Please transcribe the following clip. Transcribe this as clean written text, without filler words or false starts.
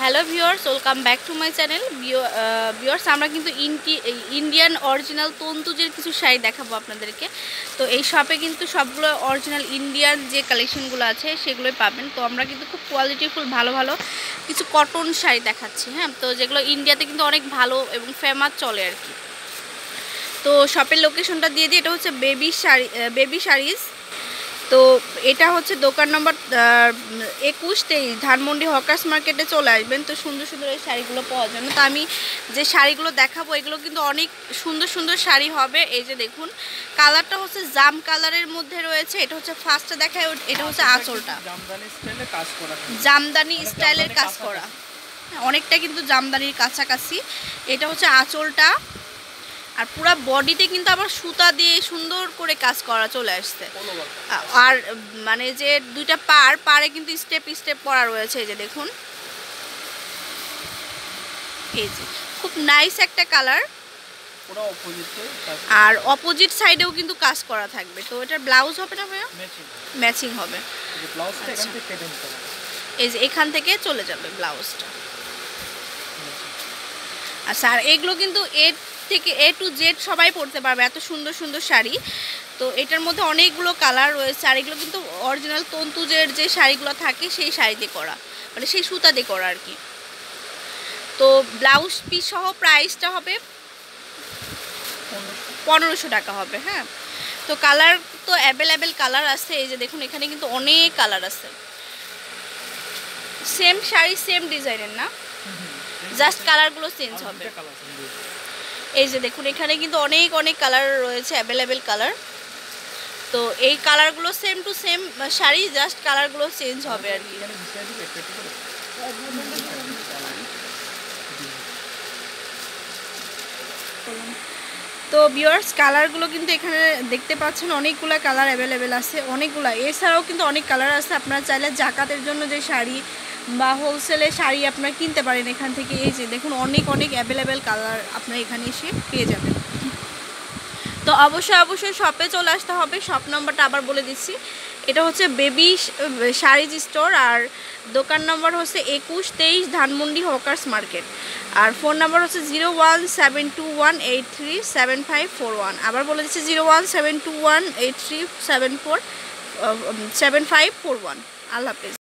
Hello viewers, welcome back to my channel. Viewers, আমরা কিন্তু Indian original তন্তুজের কিছু শাড়ি দেখাবো আপনাদেরকে। তো এই শপে কিন্তু সবগুলো অরিজিনাল ইন্ডিয়ান যে কালেকশনগুলো আছে সেগুলোই পাবেন। তো আমরা কিন্তু খুব কোয়ালিটিফুল ভালো ভালো কিছু কটন শাড়ি দেখাচ্ছি, হ্যাঁ। তো যেগুলো ইন্ডিয়াতে কিন্তু অনেক ভালো এবং ফেমাস চলে আর কি। তো শপের লোকেশনটা দিয়ে দিই, এটা হচ্ছে বেবি শাড়িজ। তো এটা হচ্ছে দোকান নম্বর 21-23 ধানমন্ডি হকার্স মার্কেটে চলে আসবেন। তো সুন্দর সুন্দর এই শাড়িগুলো পাওয়ার জন্য। তো আমি যে শাড়িগুলো দেখাবো এগুলো কিন্তু অনেক সুন্দর সুন্দর শাড়ি হবে। এই যে দেখুন, কালারটা হচ্ছে জাম কালারের মধ্যে রয়েছে। এটা হচ্ছে ফার্স্টে দেখায়, এটা হচ্ছে আঁচলটা জামদানি স্টাইলের কাজ করা, অনেকটা কিন্তু জামদানির কাছাকাছি। এটা হচ্ছে আঁচলটা, আর পুরো বডিতে কিন্তু আবার সুতা দিয়ে সুন্দর করে কাজ করা চলে আসছে। আর মানে যে দুইটা পাড়ে কিন্তু স্টেপ স্টেপ করা রয়েছে। এই যে দেখুন, এই যে খুব নাইস একটা কালার। আর অপোজিট সাইডেও কিন্তু কাজ করা থাকবে। তো এটার ব্লাউজ হবে না ভাইয়া? ম্যাচিং হবে। এই যে এখান থেকে চলে যাবে ব্লাউজটা। আচ্ছা, আর এগুলো কিন্তু থেকে A to Z সবাই পরতে পারবে, এত সুন্দর সুন্দর শাড়ি। তো এটার মধ্যে অনেকগুলো কালার রয়েছে। আর এগুলো কিন্তু অরিজিনাল তন্তুজের যে শাড়িগুলো থাকে সেই শাড়ি দিয়ে করা, মানে সেই সুতা দিয়ে করা আর কি। তো ব্লাউজ পিস সহ প্রাইসটা হবে 1500 টাকা হবে, হ্যাঁ। তো কালার তো অ্যাভেলেবেল কালার আছে। এই যে দেখুন, এখানে কিন্তু অনেক কালার আছে। সেম শাড়ি সেম ডিজাইনের না, জাস্ট কালারগুলো চেঞ্জ হবে। এই যে দেখুন, এখানে কিন্তু অনেক অনেক কালার রয়েছে, অ্যাভেলেবেল কালার। তো এই কালারগুলো same to same sari, just কালারগুলো চেঞ্জ হবে আর কি। তো ভিউয়ার্স, কালারগুলো কিন্তু এখানে দেখতে পাচ্ছেন, অনেকগুলো কালার অ্যাভেলেবেল আছে, অনেকগুলো। এছাড়াও কিন্তু অনেক কালার আছে। আপনারা চাইলে জাকাতের জন্য যে শাড়ি বা হোলসেলে শাড়ি আপনারা কিনতে পারেন এখান থেকে। এই যে দেখুন, অনেক অনেক অ্যাভেলেবেল কালার আপনারা এখানে এসে পেয়ে যাবেন। তো অবশ্যই শপে চলে আসতে হবে। শপ নাম্বারটা আবার বলে দিচ্ছি, এটা হচ্ছে বেবি শাড়িজ স্টোর। আর দোকান নম্বর হচ্ছে 21-23 ধানমন্ডি হকার্স মার্কেট। আর ফোন নাম্বার হচ্ছে 017218375541। আবার বলে দিচ্ছি 017218375541। আল্লাহ হাফেজ।